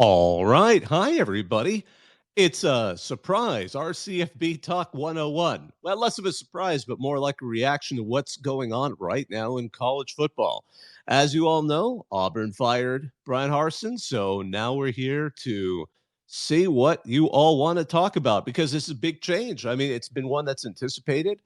All right. Hi, everybody. It's a surprise, our CFB Talk 101. Well, less of a surprise, but more like a reaction to what's going on right now in college football. As you all know, Auburn fired Bryan Harsin, so now we're here to see what you all want to talk about because this is a big change. I mean, it's been one that's anticipated.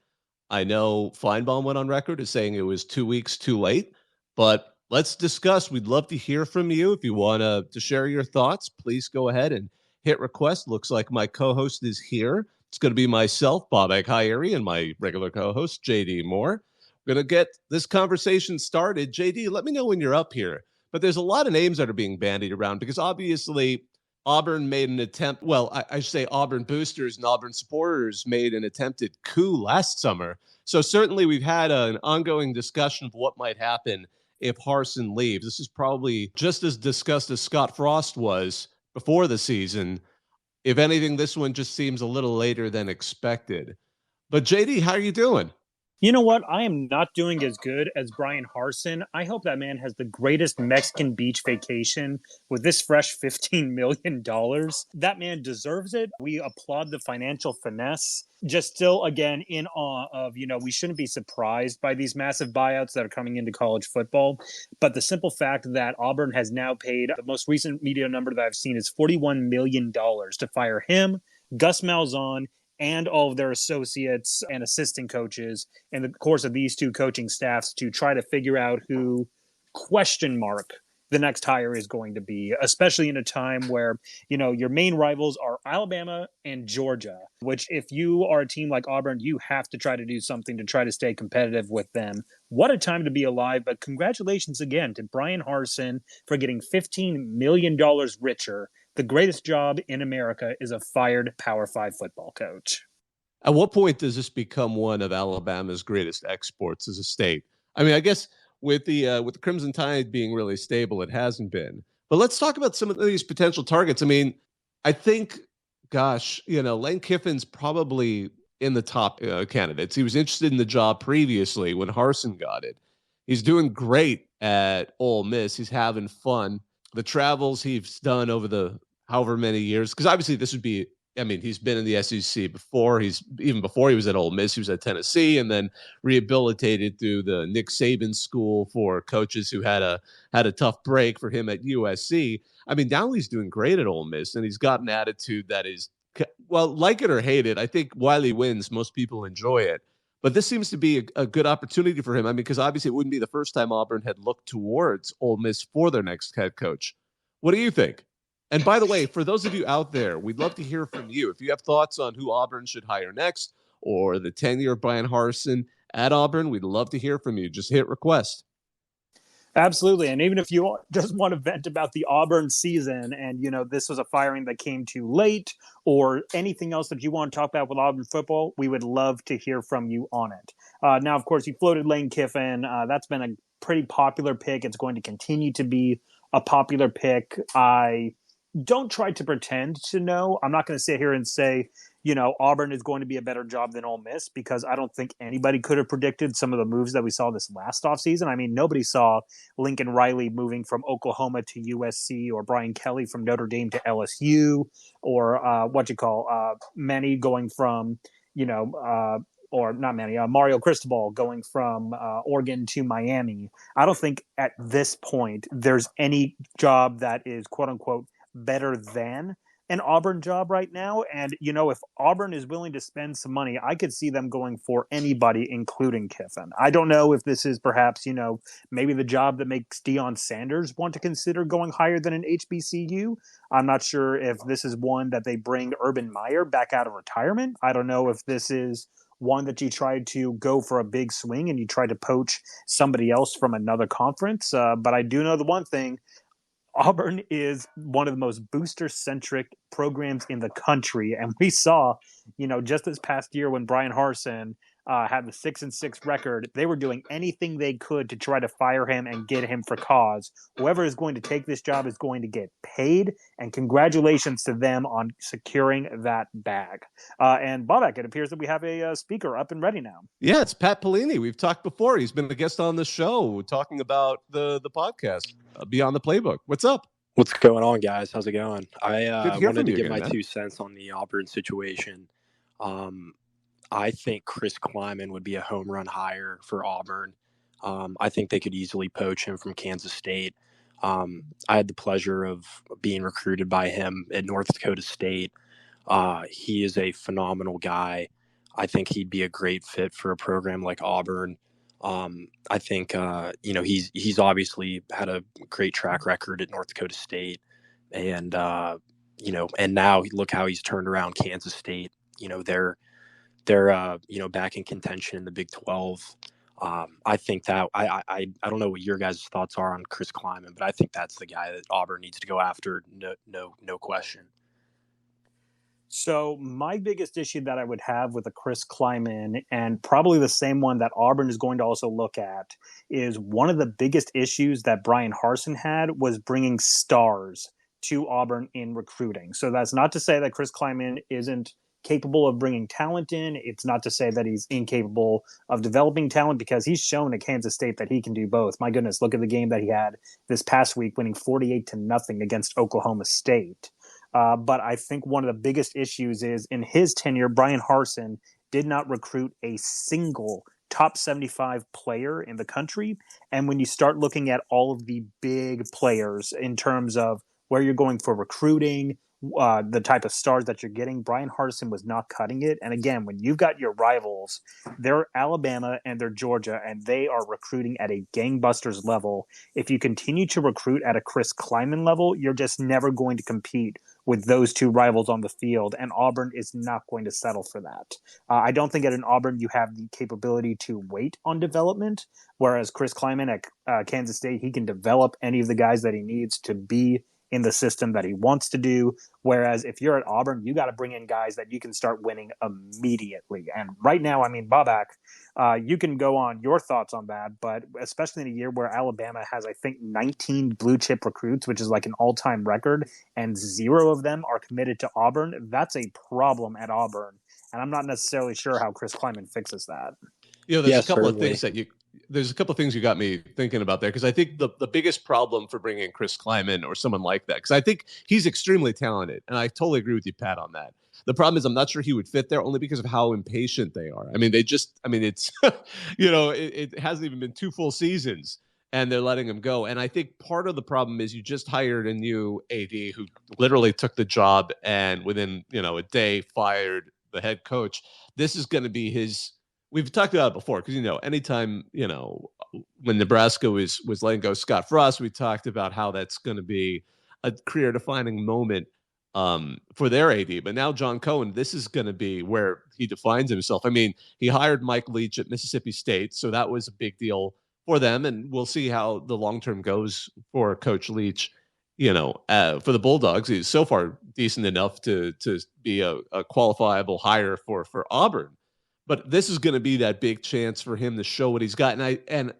I know Feinbaum went on record as saying it was 2 weeks too late, but let's discuss. We'd love to hear from you. If you want to share your thoughts, please go ahead and hit request. Looks like my co-host is here. It's going to be myself, Bob Aghayeri, and my regular co-host, JD Moore. We're going to get this conversation started. JD, let me know when you're up here. But there's a lot of names that are being bandied around because obviously Auburn made an attempt. Well, I should say Auburn boosters and Auburn supporters made an attempted coup last summer. So certainly we've had an ongoing discussion of what might happen if Harsin leaves. This is probably just as discussed as Scott Frost was before the season. If anything, this one just seems a little later than expected. But JD, how are you doing? You know what? I am not doing as good as Bryan Harsin. I hope that man has the greatest Mexican beach vacation with this fresh $15 million. That man deserves it. We applaud the financial finesse. Just still, again, in awe of, we shouldn't be surprised by these massive buyouts that are coming into college football. But the simple fact that Auburn has now paid, the most recent media number that I've seen is $41 million to fire him, Gus Malzahn, and all of their associates and assistant coaches in the course of these two coaching staffs to try to figure out who, question mark, the next hire is going to be, especially in a time where, your main rivals are Alabama and Georgia, which if you are a team like Auburn, you have to try to do something to try to stay competitive with them. What a time to be alive. But congratulations again to Bryan Harsin for getting $15 million richer. The greatest job in America is a fired Power 5 football coach. At what point does this become one of Alabama's greatest exports as a state? I mean, I guess with the Crimson Tide being really stable, it hasn't been. But let's talk about some of these potential targets. I mean, I think, Lane Kiffin's probably in the top candidates. He was interested in the job previously when Harsin got it. He's doing great at Ole Miss. He's having fun. The travels he's done over the however many years, because obviously this would be, I mean, he's been in the SEC before. Even before he was at Ole Miss, he was at Tennessee, and then rehabilitated through the Nick Saban school for coaches who had a tough break for him at USC. I mean, now he's doing great at Ole Miss, and he's got an attitude that is, well, like it or hate it. I think while he wins, most people enjoy it. But this seems to be a good opportunity for him. I mean, because obviously it wouldn't be the first time Auburn had looked towards Ole Miss for their next head coach. What do you think? And by the way, for those of you out there, we'd love to hear from you. If you have thoughts on who Auburn should hire next or the tenure of Bryan Harsin at Auburn, we'd love to hear from you. Just hit request. Absolutely. And even if you just want to vent about the Auburn season and, this was a firing that came too late or anything else that you want to talk about with Auburn football, we would love to hear from you on it. Now, of course, you floated Lane Kiffin. That's been a pretty popular pick. It's going to continue to be a popular pick. I don't try to pretend to know. I'm not going to sit here and say, Auburn is going to be a better job than Ole Miss because I don't think anybody could have predicted some of the moves that we saw this last offseason. I mean, nobody saw Lincoln Riley moving from Oklahoma to USC or Brian Kelly from Notre Dame to LSU or Manny going from, or not Manny, Mario Cristobal going from Oregon to Miami. I don't think at this point there's any job that is quote unquote better than an Auburn job right now. And, if Auburn is willing to spend some money, I could see them going for anybody, including Kiffin. I don't know if this is perhaps, maybe the job that makes Deion Sanders want to consider going higher than an HBCU. I'm not sure if this is one that they bring Urban Meyer back out of retirement. I don't know if this is one that you tried to go for a big swing and you tried to poach somebody else from another conference. But I do know the one thing. Auburn is one of the most booster-centric programs in the country. And we saw, just this past year when Bryan Harsin had the 6-6 record, they were doing anything they could to try to fire him and get him for cause. Whoever is going to take this job is going to get paid. And congratulations to them on securing that bag. And Bobak, it appears that we have a speaker up and ready now. Yeah, it's Pat Pelini. We've talked before. He's been a guest on the show talking about the podcast, Beyond the Playbook. What's up? What's going on, guys? How's it going? I Good to hear wanted from to you give again, my man. 2 cents on the Auburn situation. Um, I think Chris Kleiman would be a home run hire for Auburn. I think they could easily poach him from Kansas State. I had the pleasure of being recruited by him at North Dakota State. He is a phenomenal guy. I think he'd be a great fit for a program like Auburn. I think he's obviously had a great track record at North Dakota State, and and now look how he's turned around Kansas State. They're back in contention in the Big 12. I think that I don't know what your guys' thoughts are on Chris Kleiman, but I think that's the guy that Auburn needs to go after. No question. So my biggest issue that I would have with a Chris Kleiman, and probably the same one that Auburn is going to also look at, is one of the biggest issues that Bryan Harsin had was bringing stars to Auburn in recruiting. So that's not to say that Chris Kleiman isn't capable of bringing talent in. It's not to say that he's incapable of developing talent, because he's shown at Kansas State that he can do both. My goodness, look at the game that he had this past week, winning 48-0 against Oklahoma State. But I think one of the biggest issues is in his tenure, Bryan Harsin did not recruit a single top 75 player in the country. And when you start looking at all of the big players in terms of where you're going for recruiting, the type of stars that you're getting, Bryan Harsin was not cutting it. And again, when you've got your rivals, they're Alabama and they're Georgia, and they are recruiting at a gangbusters level. If you continue to recruit at a Chris Kleiman level, you're just never going to compete with those two rivals on the field, and Auburn is not going to settle for that. I don't think at an Auburn you have the capability to wait on development, whereas Chris Kleiman at Kansas State, he can develop any of the guys that he needs to be in the system that he wants to do. Whereas if you're at Auburn, you got to bring in guys that you can start winning immediately. And right now, I mean, Bobak, you can go on your thoughts on that, but especially in a year where Alabama has, I think, 19 blue chip recruits, which is like an all-time record, and 0 of them are committed to Auburn, that's a problem at Auburn. And I'm not necessarily sure how Chris Kleiman fixes that. There's a Yeah, couple of certainly. things you got me thinking about there, because I think the biggest problem for bringing Chris Kleiman or someone like that, because I think he's extremely talented, and I totally agree with you, Pat, on that. The problem is I'm not sure he would fit there, only because of how impatient they are. I mean, it's it hasn't even been 2 full seasons and they're letting him go. And I think part of the problem is you just hired a new AD who literally took the job and within a day fired the head coach. This is going to be his. We've talked about it before, because anytime when Nebraska was letting go Scott Frost, we talked about how that's going to be a career defining moment for their AD. But now John Cohen, this is going to be where he defines himself. I mean, he hired Mike Leach at Mississippi State, so that was a big deal for them, and we'll see how the long term goes for Coach Leach. For the Bulldogs, he's so far decent enough to be a qualifiable hire for Auburn. But this is going to be that big chance for him to show what he's got, and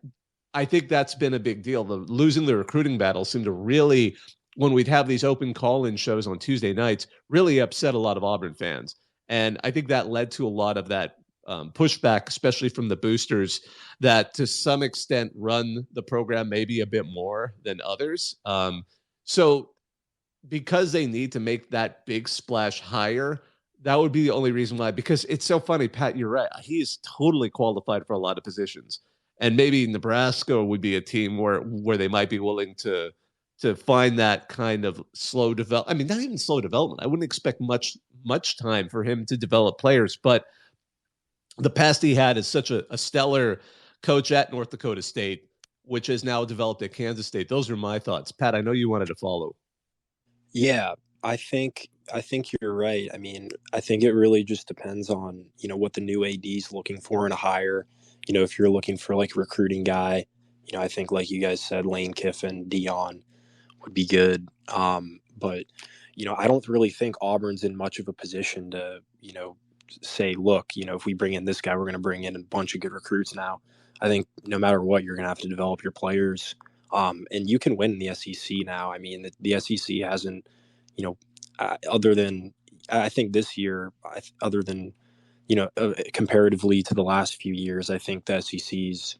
I think that's been a big deal. Losing the recruiting battle seemed to really, when we'd have these open call-in shows on Tuesday nights, really upset a lot of Auburn fans, and I think that led to a lot of that pushback, especially from the boosters that to some extent run the program maybe a bit more than others. So because they need to make that big splash higher, that would be the only reason why. Because it's so funny, Pat, you're right. He is totally qualified for a lot of positions. And maybe Nebraska would be a team where they might be willing to find that kind of slow develop. I mean, not even slow development. I wouldn't expect much time for him to develop players, but the past he had is such a stellar coach at North Dakota State, which has now developed at Kansas State. Those are my thoughts. Pat, I know you wanted to follow. Yeah, I think you're right. I mean, I think it really just depends on what the new AD is looking for in a hire. If you're looking for like a recruiting guy, I think like you guys said, Lane Kiffin, Dion would be good. But I don't really think Auburn's in much of a position to say, look, if we bring in this guy, we're going to bring in a bunch of good recruits now. I think no matter what, you're going to have to develop your players. And you can win in the SEC now. I mean, the SEC hasn't, other than I think this year, other than comparatively to the last few years, I think the SEC's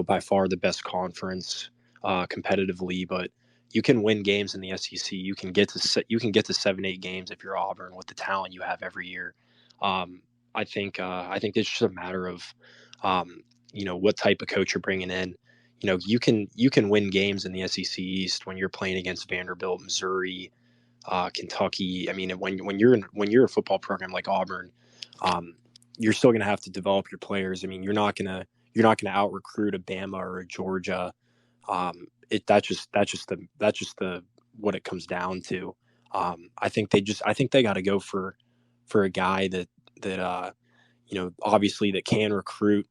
by far the best conference competitively. But you can win games in the SEC. You can get to 7-8 games if you're Auburn with the talent you have every year. I think it's just a matter of what type of coach you're bringing in. You can win games in the SEC East when you're playing against Vanderbilt, Missouri, Kentucky. I mean, when you're a football program like Auburn, you're still going to have to develop your players. I mean, you're not gonna out recruit a Bama or a Georgia. That's just the what it comes down to. I think they got to go for a guy that obviously that can recruit.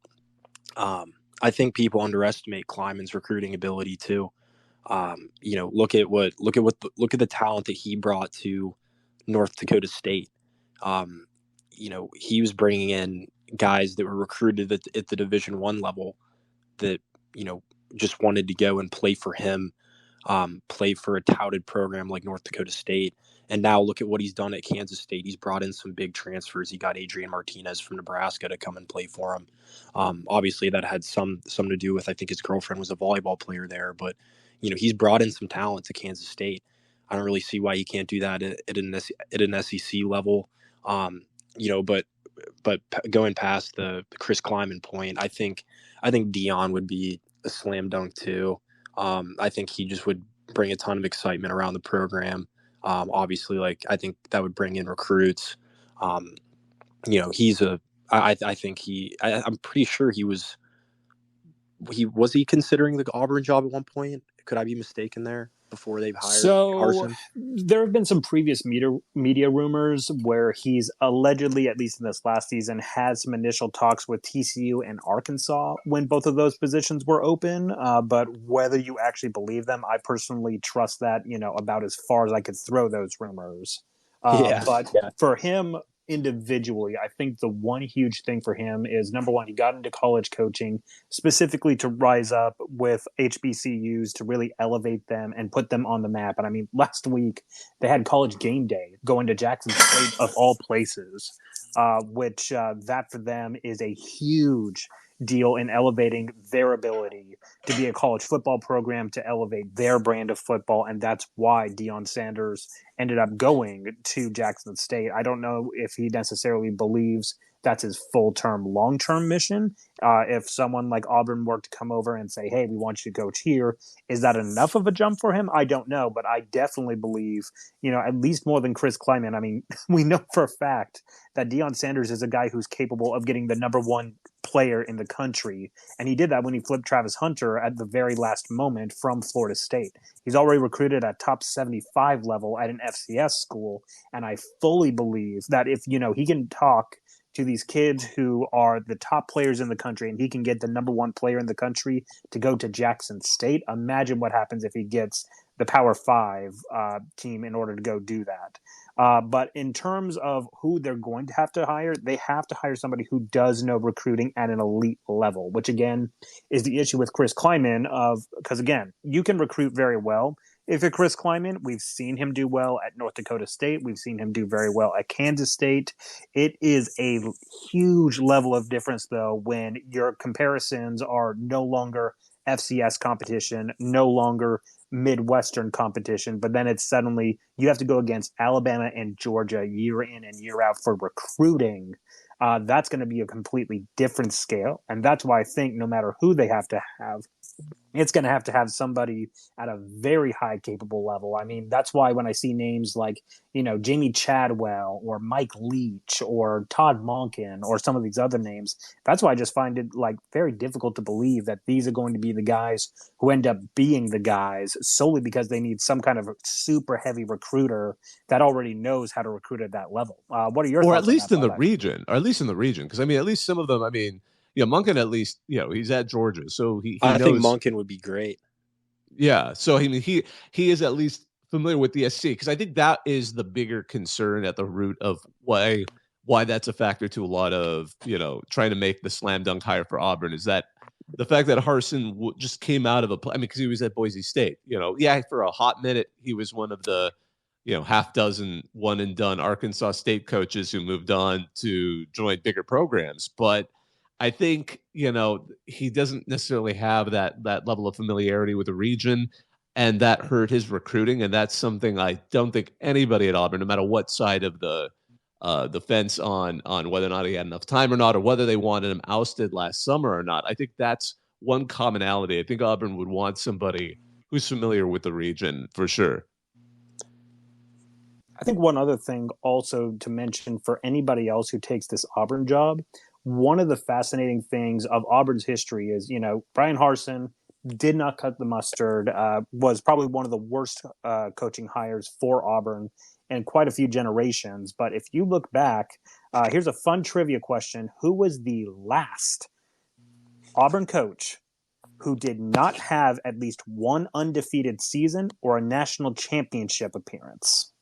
I think people underestimate Kleiman's recruiting ability too. Look at the talent that he brought to North Dakota State. He was bringing in guys that were recruited at the Division I level that just wanted to go and play for him, play for a touted program like North Dakota State. And now look at what he's done at Kansas State. He's brought in some big transfers. He got Adrian Martinez from Nebraska to come and play for him. Obviously, that had some to do with, I think his girlfriend was a volleyball player there. But he's brought in some talent to Kansas State. I don't really see why he can't do that at an SEC level. But going past the Chris Kleiman point, I think Dion would be a slam dunk too. I think he just would bring a ton of excitement around the program. Obviously, I think that would bring in recruits. He's I think I'm pretty sure was he considering the Auburn job at one point? Could I be mistaken there? Before they've hired Harsin? There have been some previous media rumors where he's allegedly, at least in this last season, had some initial talks with TCU and Arkansas when both of those positions were open. But whether you actually believe them, I personally trust that, about as far as I could throw those rumors. But for him individually, I think the one huge thing for him is, number one, he got into college coaching specifically to rise up with HBCUs to really elevate them and put them on the map. And I mean, last week they had College Game Day going to Jackson State of all places, which that for them is a huge deal in elevating their ability to be a college football program, to elevate their brand of football. And that's why Deion Sanders ended up going to Jackson State. I don't know if he necessarily believes that's his full-term, long-term mission. If someone like Auburn were to come over and say, hey, we want you to coach here, is that enough of a jump for him? I don't know, but I definitely believe, at least more than Chris Kleiman. I mean, we know for a fact that Deion Sanders is a guy who's capable of getting the number one player in the country. And he did that when he flipped Travis Hunter at the very last moment from Florida State. He's already recruited at top 75 level at an FCS school. And I fully believe that if, he can talk to these kids who are the top players in the country and he can get the number one player in the country to go to Jackson State, imagine what happens if he gets the Power 5 team in order to go do that. But in terms of who they're going to have to hire, they have to hire somebody who does know recruiting at an elite level, which again is the issue with Chris Kleiman because again, you can recruit very well. If you're Chris Kleiman, we've seen him do well at North Dakota State. We've seen him do very well at Kansas State. It is a huge level of difference, though, when your comparisons are no longer FCS competition, no longer Midwestern competition, but then it's suddenly you have to go against Alabama and Georgia year in and year out for recruiting. That's going to be a completely different scale. And that's why I think no matter who they have to have, it's going to have somebody at a very high capable level. I mean, that's why when I see names like, Jamie Chadwell or Mike Leach or Todd Monken or some of these other names, that's why I just find it very difficult to believe that these are going to be the guys who end up being the guys solely because they need some kind of super heavy recruiter that already knows how to recruit at that level. What are your thoughts? Or at least in the region, because I mean, at least some of them, I mean, Monken, at least, he's at Georgia, so he knows. I think Monken would be great. Yeah, so I mean, he is at least familiar with the SC, because I think that is the bigger concern at the root of why that's a factor to a lot of trying to make the slam dunk hire for Auburn, is that the fact that Harsin just came out of because he was at Boise State. For a hot minute he was one of the half dozen one and done Arkansas State coaches who moved on to join bigger programs, but I think, he doesn't necessarily have that level of familiarity with the region. and that hurt his recruiting. And that's something I don't think anybody at Auburn, no matter what side of the fence on whether or not he had enough time or not, or whether they wanted him ousted last summer or not. I think that's one commonality. I think Auburn would want somebody who's familiar with the region for sure. I think one other thing also to mention for anybody else who takes this Auburn job, one of the fascinating things of Auburn's history is, Bryan Harsin did not cut the mustard, was probably one of the worst coaching hires for Auburn in quite a few generations. But if you look back, here's a fun trivia question. Who was the last Auburn coach who did not have at least one undefeated season or a national championship appearance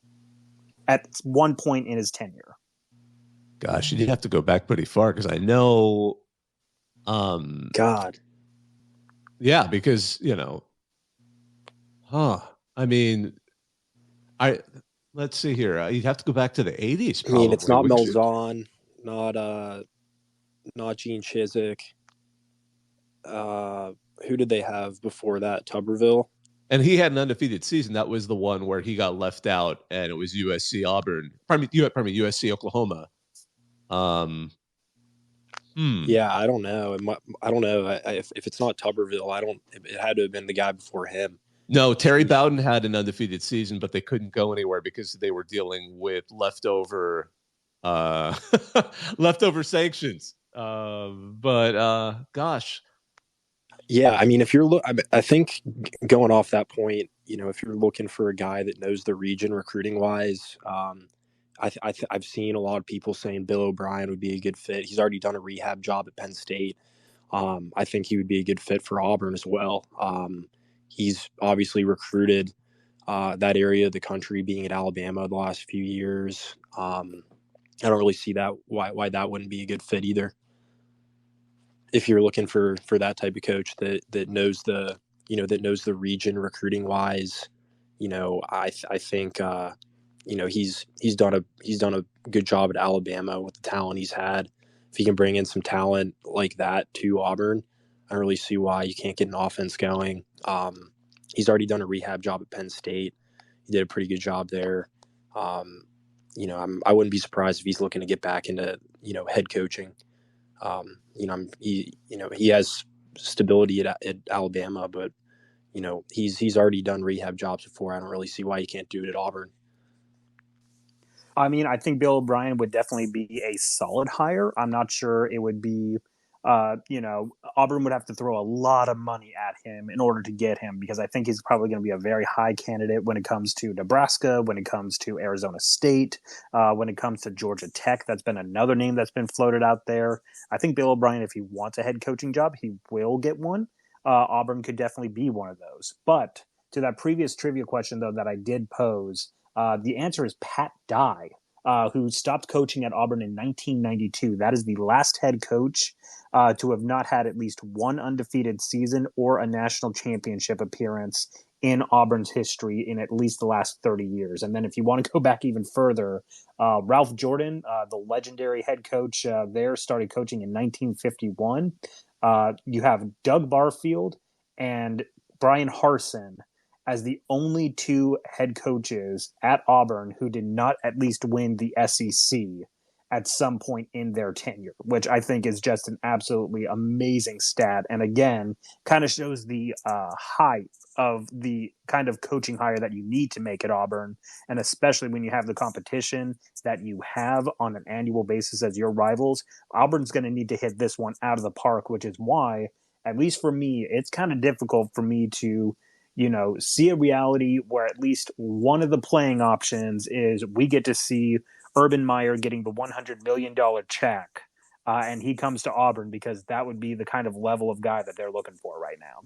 at one point in his tenure? Gosh, you'd have to go back pretty far because I know. God. Yeah, because I mean, let's see here. You'd have to go back to the 80s. Probably. I mean, it's not Malzahn, not Gene Chizik. Who did they have before that? Tuberville. And he had an undefeated season. That was the one where he got left out, and it was USC Auburn. Pardon me, USC Oklahoma. Yeah, I don't know. I don't know if it's not Tuberville. It had to have been the guy before him. No, Terry Bowden had an undefeated season, but they couldn't go anywhere because they were dealing with leftover sanctions. Gosh. Yeah, I mean, I think going off that point, if you're looking for a guy that knows the region recruiting wise, I've seen a lot of people saying Bill O'Brien would be a good fit. He's already done a rehab job at Penn State. I think he would be a good fit for Auburn as well. He's obviously recruited that area of the country, being at Alabama the last few years. I don't really see why that wouldn't be a good fit either. If you're looking for that type of coach that knows the region recruiting wise, I think he's done a good job at Alabama with the talent he's had. If he can bring in some talent like that to Auburn, I don't really see why you can't get an offense going. He's already done a rehab job at Penn State. He did a pretty good job there. I wouldn't be surprised if he's looking to get back into head coaching. He has stability at Alabama, but he's already done rehab jobs before. I don't really see why he can't do it at Auburn. I mean, I think Bill O'Brien would definitely be a solid hire. I'm not sure it would be, Auburn would have to throw a lot of money at him in order to get him, because I think he's probably going to be a very high candidate when it comes to Nebraska, when it comes to Arizona State, when it comes to Georgia Tech. That's been another name that's been floated out there. I think Bill O'Brien, if he wants a head coaching job, he will get one. Auburn could definitely be one of those. But to that previous trivia question, though, that I did pose, the answer is Pat Dye, who stopped coaching at Auburn in 1992. That is the last head coach to have not had at least one undefeated season or a national championship appearance in Auburn's history in at least the last 30 years. And then if you want to go back even further, Ralph Jordan, the legendary head coach there, started coaching in 1951. You have Doug Barfield and Bryan Harsin as the only two head coaches at Auburn who did not at least win the SEC at some point in their tenure, which I think is just an absolutely amazing stat. And again, kind of shows the height of the kind of coaching hire that you need to make at Auburn. And especially when you have the competition that you have on an annual basis as your rivals, Auburn's going to need to hit this one out of the park, which is why, at least for me, it's kind of difficult for me to see a reality where at least one of the playing options is we get to see Urban Meyer getting the $100 million check and he comes to Auburn, because that would be the kind of level of guy that they're looking for right now.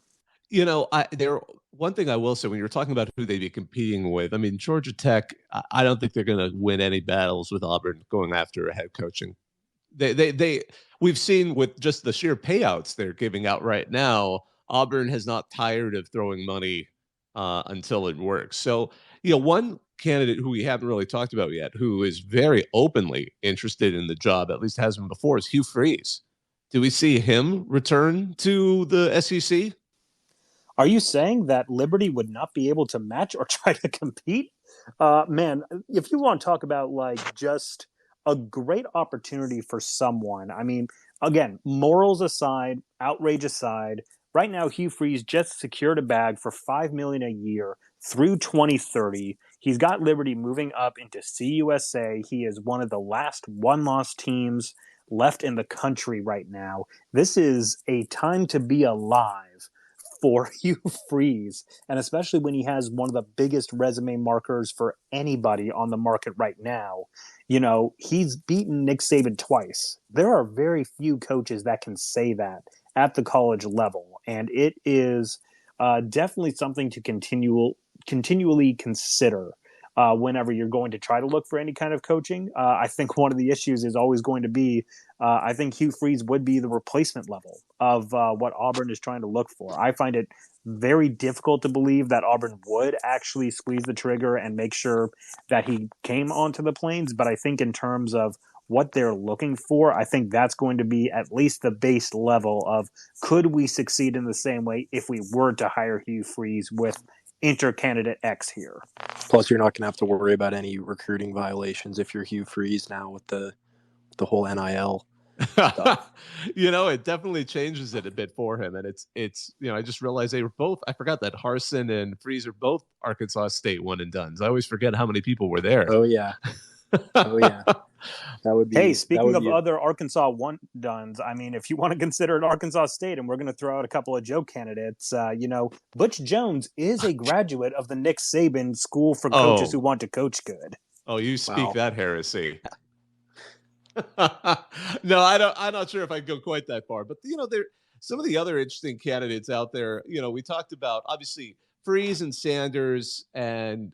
One thing I will say, when you're talking about who they'd be competing with, I mean, Georgia Tech, I don't think they're going to win any battles with Auburn going after a head coaching. We've seen with just the sheer payouts they're giving out right now, Auburn has not tired of throwing money until it works. So, one candidate who we haven't really talked about yet, who is very openly interested in the job, at least has been before, is Hugh Freeze. Do we see him return to the SEC? Are you saying that Liberty would not be able to match or try to compete? Man, if you want to talk about like just a great opportunity for someone, I mean, again, morals aside, outrage aside, right now Hugh Freeze just secured a bag for $5 million a year through 2030. He's got Liberty moving up into CUSA. He is one of the last one-loss teams left in the country right now. This is a time to be alive for Hugh Freeze, and especially when he has one of the biggest resume markers for anybody on the market right now. You know, he's beaten Nick Saban twice. There are very few coaches that can say that at the college level, and it is definitely something to continually consider. Whenever you're going to try to look for any kind of coaching, I think one of the issues is always going to be I think Hugh Freeze would be the replacement level of what Auburn is trying to look for. I find it very difficult to believe that Auburn would actually squeeze the trigger and make sure that he came onto the Plains. But I think in terms of what they're looking for, I think that's going to be at least the base level of could we succeed in the same way if we were to hire Hugh Freeze with inter-candidate X here. Plus, you're not going to have to worry about any recruiting violations if you're Hugh Freeze now with the whole NIL stuff. It definitely changes it a bit for him. And it's I just realized they were both, I forgot that Harsin and Freeze are both Arkansas State one and dones. I always forget how many people were there. Oh, yeah. That would be. Hey, speaking of other Arkansas one dones, I mean, if you want to consider it Arkansas State, and we're going to throw out a couple of joke candidates, Butch Jones is a graduate of the Nick Saban School for Coaches Who Want to Coach Good. Oh, you speak that heresy. No, I'm not sure if I'd go quite that far, but there some of the other interesting candidates out there. We talked about obviously Freeze and Sanders and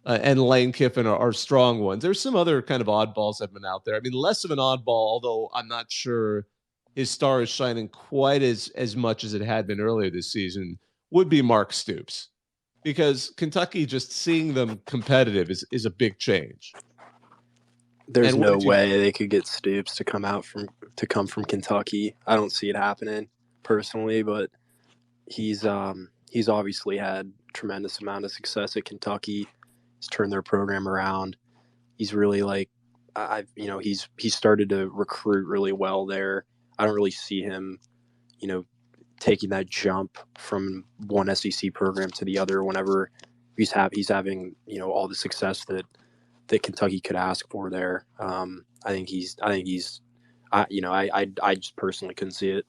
Lane Kiffin are strong ones. There's some other kind of oddballs that have been out there. I mean, less of an oddball, although I'm not sure his star is shining quite as much as it had been earlier this season, would be Mark Stoops, because Kentucky, just seeing them competitive is a big change. There's no way they could get Stoops to come from Kentucky. I don't see it happening personally, but he's obviously had a tremendous amount of success at Kentucky. He's turned their program around. He's really he's started to recruit really well there. I don't really see him, taking that jump from one SEC program to the other whenever he's having, all the success that Kentucky could ask for there. I just personally couldn't see it.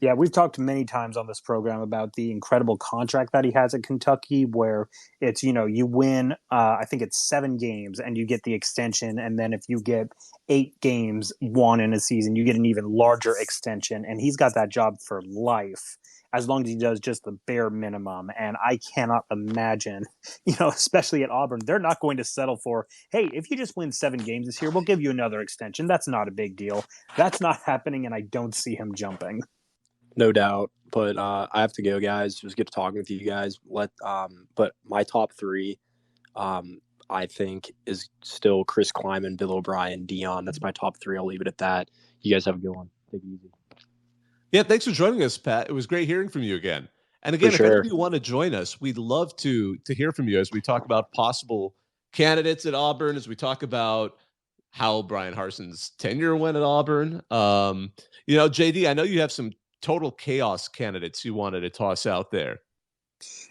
Yeah, we've talked many times on this program about the incredible contract that he has at Kentucky, where it's, you win, I think it's 7 games and you get the extension. And then if you get 8 games won in a season, you get an even larger extension. And he's got that job for life, as long as he does just the bare minimum. And I cannot imagine, especially at Auburn, they're not going to settle for, hey, if you just win 7 games this year, we'll give you another extension. That's not a big deal. That's not happening, and I don't see him jumping. No doubt, but I have to go, guys. It was good talking with you guys. But my top 3, I think, is still Chris Kleiman, Bill O'Brien, Dion. That's my top 3. I'll leave it at that. You guys have a good one. Take it easy. Yeah, thanks for joining us, Pat. It was great hearing from you again. And again, if any of you want to join us, we'd love to hear from you as we talk about possible candidates at Auburn, as we talk about how Bryan Harsin's tenure went at Auburn. JD, I know you have some total chaos candidates you wanted to toss out there.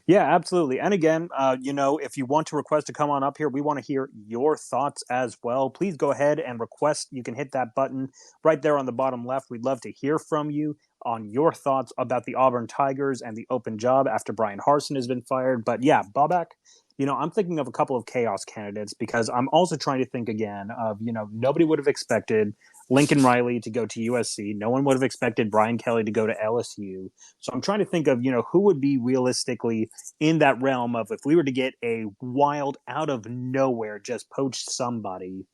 Yeah, absolutely. And again, if you want to request to come on up here, we want to hear your thoughts as well. Please go ahead and request. You can hit that button right there on the bottom left. We'd love to hear from you on your thoughts about the Auburn Tigers and the open job after Bryan Harsin has been fired. But yeah, Bobak, I'm thinking of a couple of chaos candidates, because I'm also trying to think again of, nobody would have expected Lincoln Riley to go to USC. No one would have expected Brian Kelly to go to LSU. So I'm trying to think of, who would be realistically in that realm of, if we were to get a wild, out of nowhere, just poached somebody,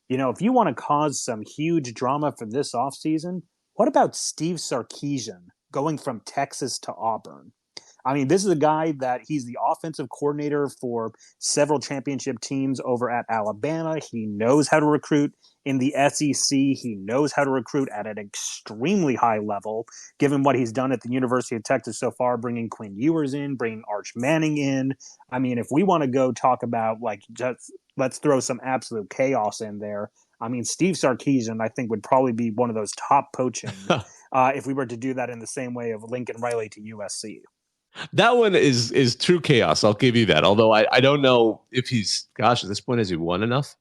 if you want to cause some huge drama for this offseason, what about Steve Sarkisian going from Texas to Auburn? I mean, this is a guy that he's the offensive coordinator for several championship teams over at Alabama. He knows how to recruit in the SEC. He knows how to recruit at an extremely high level, given what he's done at the University of Texas so far, bringing Quinn Ewers in, bringing Arch Manning in. I mean, if we want to go talk about, like, just let's throw some absolute chaos in there. I mean, Steve Sarkisian, I think, would probably be one of those top poaching if we were to do that in the same way of Lincoln Riley to USC. That one is true chaos. I'll give you that. Although I don't know if he's, gosh, at this point, has he won enough?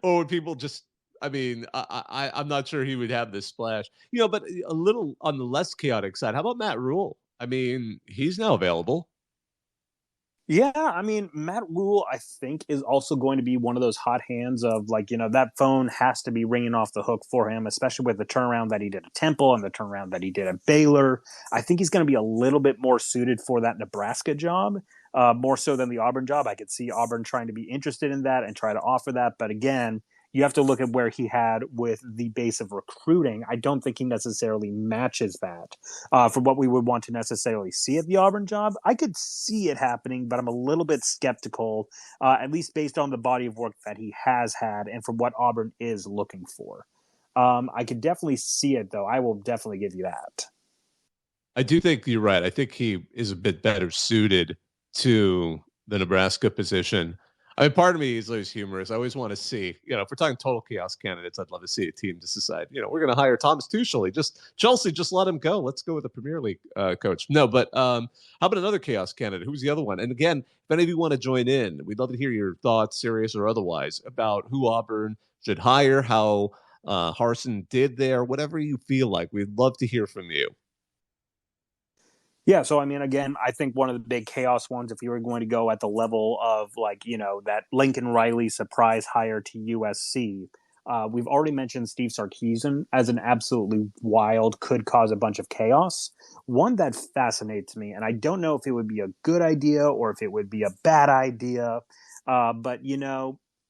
Or would people just, I mean, I'm not sure he would have this splash. But a little on the less chaotic side, how about Matt Rule? I mean, he's now available. Yeah, I mean, Matt Rule, I think, is also going to be one of those hot hands of, like, that phone has to be ringing off the hook for him, especially with the turnaround that he did at Temple and the turnaround that he did at Baylor. I think he's going to be a little bit more suited for that Nebraska job, more so than the Auburn job. I could see Auburn trying to be interested in that and try to offer that. But again, you have to look at where he had with the base of recruiting. I don't think he necessarily matches that for what we would want to necessarily see at the Auburn job. I could see it happening, but I'm a little bit skeptical, at least based on the body of work that he has had and for what Auburn is looking for. I could definitely see it, though. I will definitely give you that. I do think you're right. I think he is a bit better suited to the Nebraska position. I mean, part of me is always humorous. I always want to see, if we're talking total chaos candidates, I'd love to see a team just decide, we're going to hire Thomas Tuchel. Just let him go. Let's go with a Premier League coach. No, but how about another chaos candidate? Who's the other one? And again, if any of you want to join in, we'd love to hear your thoughts, serious or otherwise, about who Auburn should hire, how Harsin did there, whatever you feel like. We'd love to hear from you. Yeah, so I mean, again, I think one of the big chaos ones, if you were going to go at the level of, like, that Lincoln Riley surprise hire to USC, we've already mentioned Steve Sarkisian as an absolutely wild, could cause a bunch of chaos. One that fascinates me, and I don't know if it would be a good idea or if it would be a bad idea, but,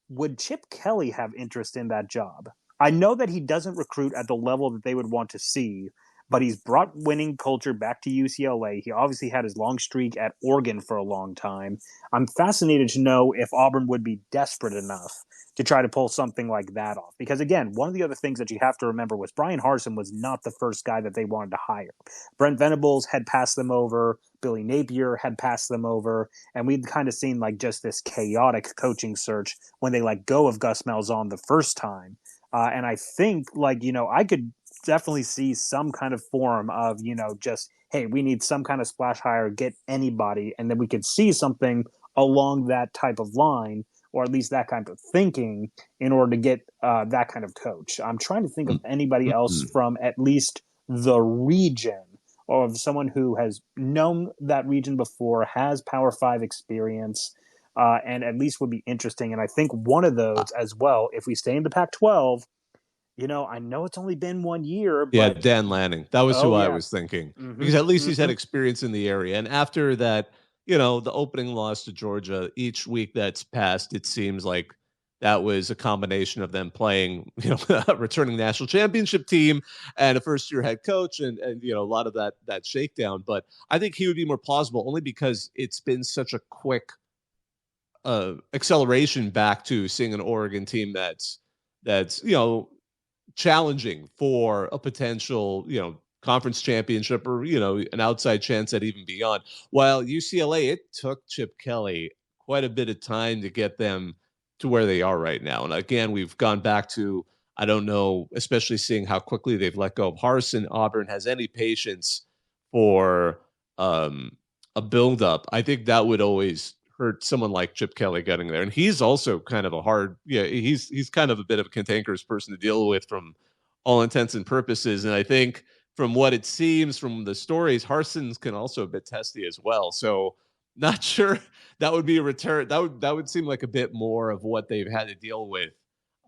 would Chip Kelly have interest in that job? I know that he doesn't recruit at the level that they would want to see, but he's brought winning culture back to UCLA. He obviously had his long streak at Oregon for a long time. I'm fascinated to know if Auburn would be desperate enough to try to pull something like that off. Because, again, one of the other things that you have to remember was Bryan Harsin was not the first guy that they wanted to hire. Brent Venables had passed them over. Billy Napier had passed them over. And we'd kind of seen, like, just this chaotic coaching search when they let go of Gus Malzahn the first time. And I think, like, I could definitely see some kind of form of, just, hey, we need some kind of splash hire, get anybody, and then we could see something along that type of line, or at least that kind of thinking, in order to get that kind of coach. I'm trying to think of anybody else from at least the region, or of someone who has known that region before, has Power 5 experience, and at least would be interesting. And I think one of those as well, if we stay in the Pac-12, I know it's only been 1 year, but... Yeah, Dan Lanning. That was who I was thinking. Because at least he's had experience in the area. And after that, the opening loss to Georgia, each week that's passed, it seems like that was a combination of them playing, a returning national championship team and a first-year head coach and a lot of that shakedown. But I think he would be more plausible only because it's been such a quick acceleration back to seeing an Oregon team that's challenging for a potential, conference championship or, an outside chance at even beyond. While UCLA, it took Chip Kelly quite a bit of time to get them to where they are right now. And again, we've gone back to, I don't know, especially seeing how quickly they've let go of Harsin. Auburn has any patience for a buildup. I think that would always hurt someone like Chip Kelly getting there. And he's also kind of he's kind of a bit of a cantankerous person to deal with from all intents and purposes. And I think from what it seems from the stories, Harsin's can also a bit testy as well. So not sure that would be a return. That would seem like a bit more of what they've had to deal with.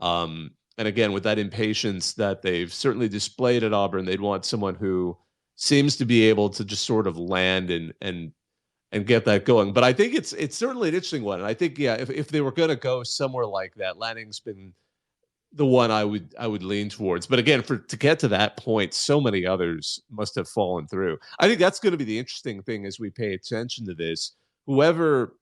And again, with that impatience that they've certainly displayed at Auburn, they'd want someone who seems to be able to just sort of land and get that going. But I think it's certainly an interesting one. And I think, if they were going to go somewhere like that, Lanning's been the one I would lean towards. But again, to get to that point, so many others must have fallen through. I think that's going to be the interesting thing as we pay attention to this. Whoever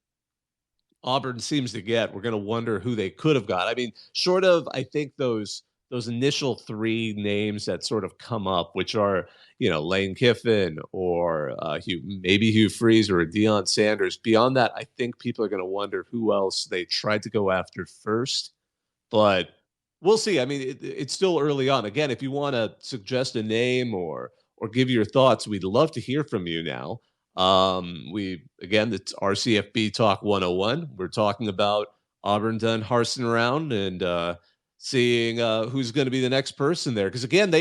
Auburn seems to get, we're going to wonder who they could have got. I mean, short of, I think those initial three names that sort of come up, which are, Lane Kiffin or maybe Hugh Freeze or Deion Sanders. Beyond that, I think people are going to wonder who else they tried to go after first. But we'll see. I mean, it's still early on. Again, if you want to suggest a name or give your thoughts, we'd love to hear from you now. It's RCFB Talk 101. We're talking about Auburn done Harsin Around and seeing who's going to be the next person there. Because again,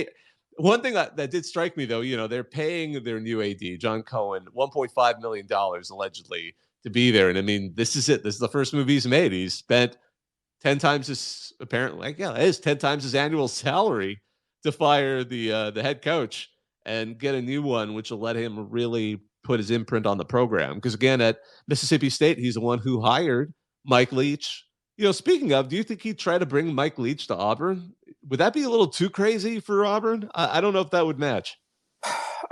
one thing that did strike me though, they're paying their new AD, John Cohen, $1.5 million allegedly to be there. And I mean, this is it. This is the first move he's made. He's spent 10 times his apparently, yeah, it is 10 times his annual salary to fire the head coach and get a new one, which will let him really put his imprint on the program. Because again, at Mississippi State, he's the one who hired Mike Leach. Speaking of, do you think he'd try to bring Mike Leach to Auburn? Would that be a little too crazy for Auburn? I don't know if that would match.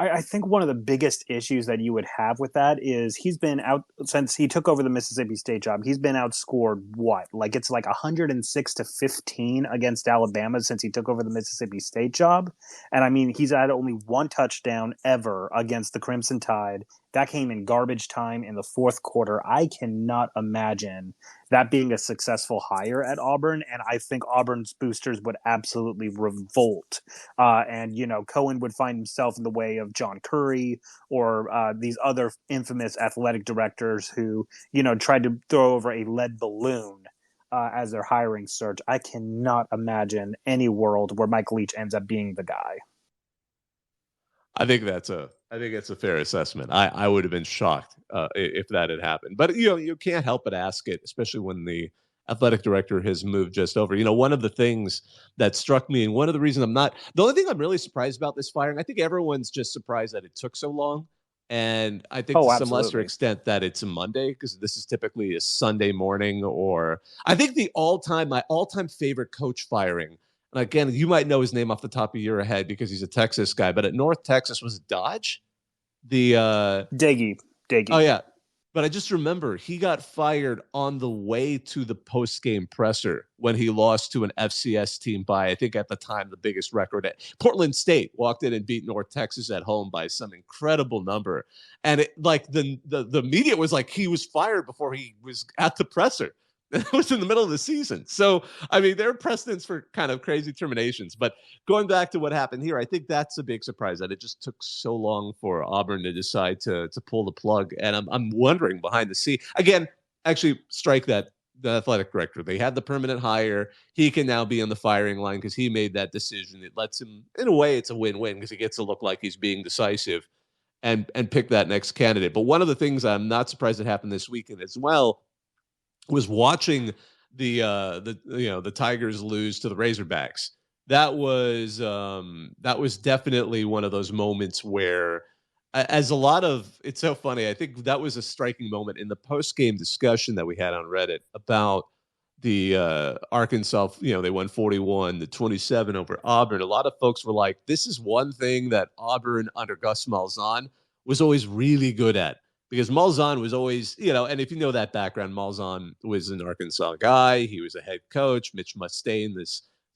I think one of the biggest issues that you would have with that is he's been out since he took over the Mississippi State job. He's been outscored it's like 106-15 against Alabama since he took over the Mississippi State job. And I mean, he's had only one touchdown ever against the Crimson Tide. That came in garbage time in the fourth quarter. I cannot imagine that being a successful hire at Auburn, and I think Auburn's boosters would absolutely revolt. And Cohen would find himself in the way of John Curry or these other infamous athletic directors who, tried to throw over a lead balloon as their hiring search. I cannot imagine any world where Mike Leach ends up being the guy. I think that's a fair assessment. I would have been shocked if that had happened. But you can't help but ask it, especially when the athletic director has moved just over. One of the things that struck me, and one of the reasons the only thing I'm really surprised about this firing, I think everyone's just surprised that it took so long. And I think to some lesser extent that it's a Monday, because this is typically a Sunday morning. Or I think my all-time favorite coach firing, and again, you might know his name off the top of your head because he's a Texas guy, but at North Texas, was it Dodge? Daggy. Oh, yeah. But I just remember he got fired on the way to the post-game presser when he lost to an FCS team by, I think at the time, the biggest record. Portland State walked in and beat North Texas at home by some incredible number. And the media was like he was fired before he was at the presser. It was in the middle of the season. So, I mean, there are precedents for kind of crazy terminations. But going back to what happened here, I think that's a big surprise that it just took so long for Auburn to decide to pull the plug. And I'm wondering behind the scene. Again, actually strike that, the athletic director. They had the permanent hire. He can now be on the firing line because he made that decision. It lets him, in a way, it's a win-win because he gets to look like he's being decisive and pick that next candidate. But one of the things I'm not surprised that happened this weekend as well was watching the Tigers lose to the Razorbacks. That was definitely one of those moments where, it's so funny. I think that was a striking moment in the post-game discussion that we had on Reddit about the Arkansas. They won 41-27 over Auburn. A lot of folks were like, "This is one thing that Auburn under Gus Malzahn was always really good at." Because Malzahn was always, and if you know that background, Malzahn was an Arkansas guy. He was a head coach. Mitch Mustaine,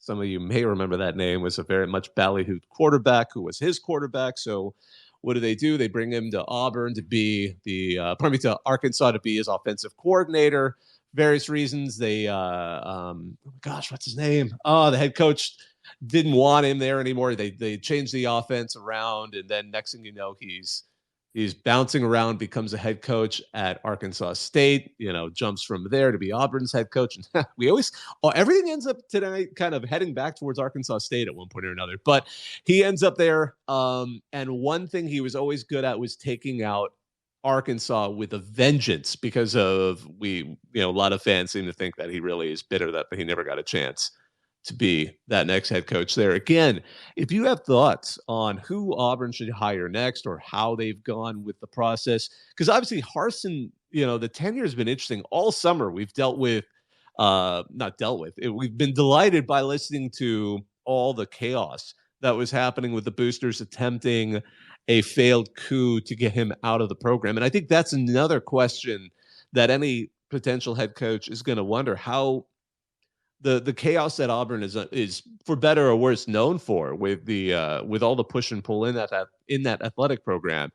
some of you may remember that name, was a very much ballyhooed quarterback who was his quarterback. So what do? They bring him to Auburn to be to Arkansas to be his offensive coordinator. Various reasons. They, what's his name? Oh, the head coach didn't want him there anymore. They changed the offense around, and then next thing you know, He's bouncing around, becomes a head coach at Arkansas State, jumps from there to be Auburn's head coach. And everything ends up tonight kind of heading back towards Arkansas State at one point or another. But he ends up there. And one thing he was always good at was taking out Arkansas with a vengeance because of a lot of fans seem to think that he really is bitter that he never got a chance to be that next head coach there. Again, if you have thoughts on who Auburn should hire next or how they've gone with the process, because obviously Harsin, the tenure has been interesting all summer. We've dealt with not dealt with. We've been delighted by listening to all the chaos that was happening with the boosters attempting a failed coup to get him out of the program. And I think that's another question that any potential head coach is going to wonder, how the chaos that Auburn is for better or worse known for, with all the push and pull in that athletic program.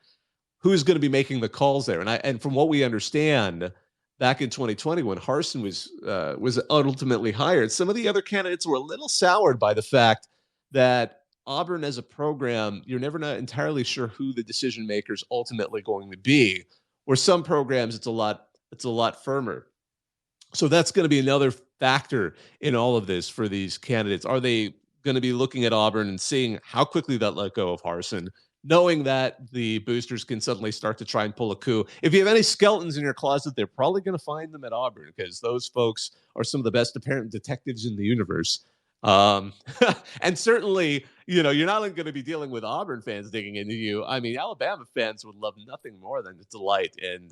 Who's going to be making the calls there? And from what we understand, back in 2020 when Harsin was ultimately hired, some of the other candidates were a little soured by the fact that Auburn as a program, you're never not entirely sure who the decision makers ultimately going to be. Where some programs, it's a lot firmer. So that's going to be another factor in all of this for these candidates. Are they going to be looking at Auburn and seeing how quickly that let go of Harsin, knowing that the boosters can suddenly start to try and pull a coup? If you have any skeletons in your closet, they're probably going to find them at Auburn, because those folks are some of the best apparent detectives in the universe. And certainly, you're not only going to be dealing with Auburn fans digging into you. I mean, Alabama fans would love nothing more than to delight in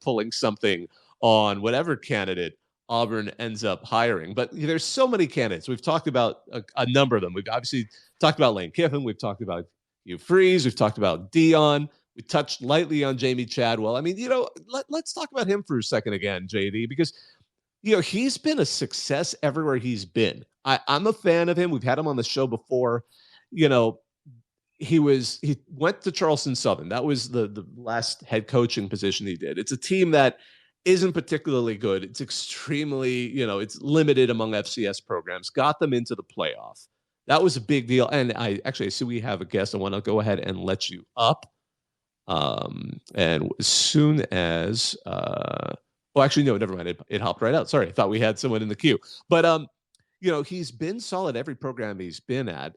pulling something on whatever candidate Auburn ends up hiring. But there's so many candidates. We've talked about a number of them. We've obviously talked about Lane Kiffin. We've talked about Hugh Freeze. We've talked about Dion. We touched lightly on Jamie Chadwell. I mean, let's talk about him for a second again, JD, because he's been a success everywhere he's been. I'm a fan of him. We've had him on the show before. He went to Charleston Southern. That was the last head coaching position he did. It's a team that isn't particularly good. It's extremely, it's limited among FCS programs. Got them into the playoff. That was a big deal. And I see we have a guest. I want to go ahead and let you up. And as soon as, no, never mind. It hopped right out. Sorry. I thought we had someone in the queue, but, he's been solid every program he's been at.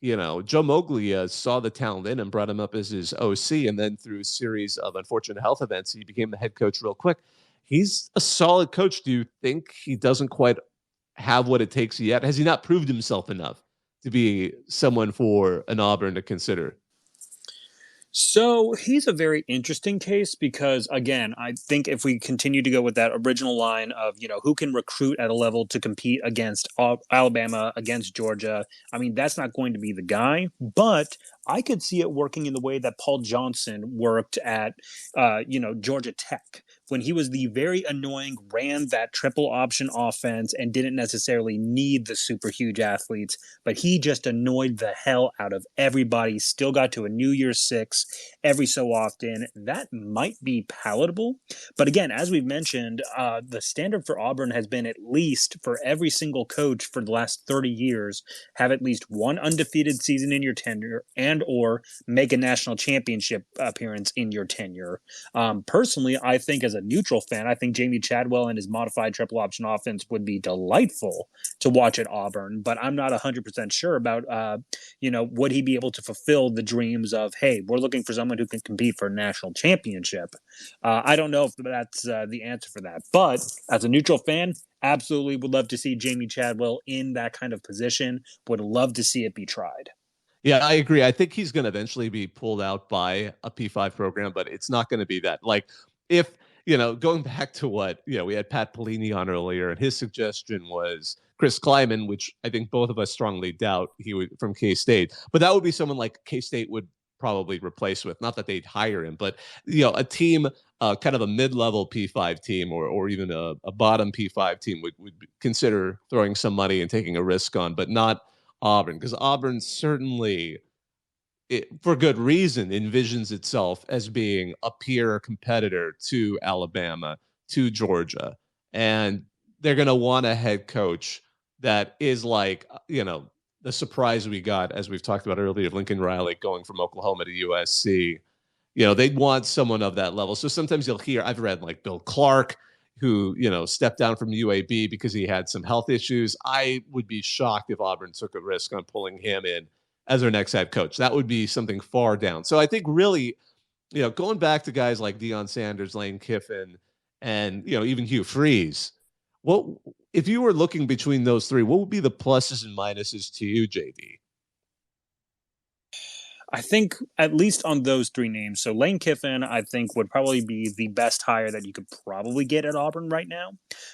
Joe Moglia saw the talent in him, brought him up as his OC, and then through a series of unfortunate health events, he became the head coach real quick. He's a solid coach. Do you think he doesn't quite have what it takes yet? Has he not proved himself enough to be someone for an Auburn to consider? So he's a very interesting case because, again, I think if we continue to go with that original line of, who can recruit at a level to compete against Alabama, against Georgia, I mean, that's not going to be the guy. But I could see it working in the way that Paul Johnson worked at, Georgia Tech, when he was the very annoying, ran that triple option offense and didn't necessarily need the super huge athletes, but he just annoyed the hell out of everybody, still got to a New Year's Six every so often. That might be palatable. But again, as we've mentioned, the standard for Auburn has been, at least for every single coach for the last 30 years, have at least one undefeated season in your tenure and or make a national championship appearance in your tenure. Personally, I think as a neutral fan, I think Jamie Chadwell and his modified triple option offense would be delightful to watch at Auburn, but I'm not 100% sure about, would he be able to fulfill the dreams of, hey, we're looking for someone who can compete for a national championship. I don't know if that's the answer for that, but as a neutral fan, absolutely would love to see Jamie Chadwell in that kind of position. Would love to see it be tried. Yeah, I agree. I think he's going to eventually be pulled out by a P5 program, but it's not going to be that. Like, if, going back to what, we had Pat Pelini on earlier, and his suggestion was Chris Kleiman, which I think both of us strongly doubt he would, from K-State. But that would be someone like K-State would probably replace with. Not that they'd hire him, but, a team, kind of a mid-level P5 team or even a bottom P5 team would consider throwing some money and taking a risk on, but not Auburn, because Auburn certainly, for good reason, envisions itself as being a peer competitor to Alabama, to Georgia, and they're going to want a head coach that is like, the surprise we got, as we've talked about earlier, of Lincoln Riley going from Oklahoma to USC. They'd want someone of that level. So sometimes you'll hear, I've read like Bill Clark, who, stepped down from UAB because he had some health issues. I would be shocked if Auburn took a risk on pulling him in as their next head coach. That would be something far down. So I think really, going back to guys like Deion Sanders, Lane Kiffin, and, even Hugh Freeze, if you were looking between those three, what would be the pluses and minuses to you, JD? I think at least on those three names. So Lane Kiffin, I think, would probably be the best hire that you could probably get at Auburn right now.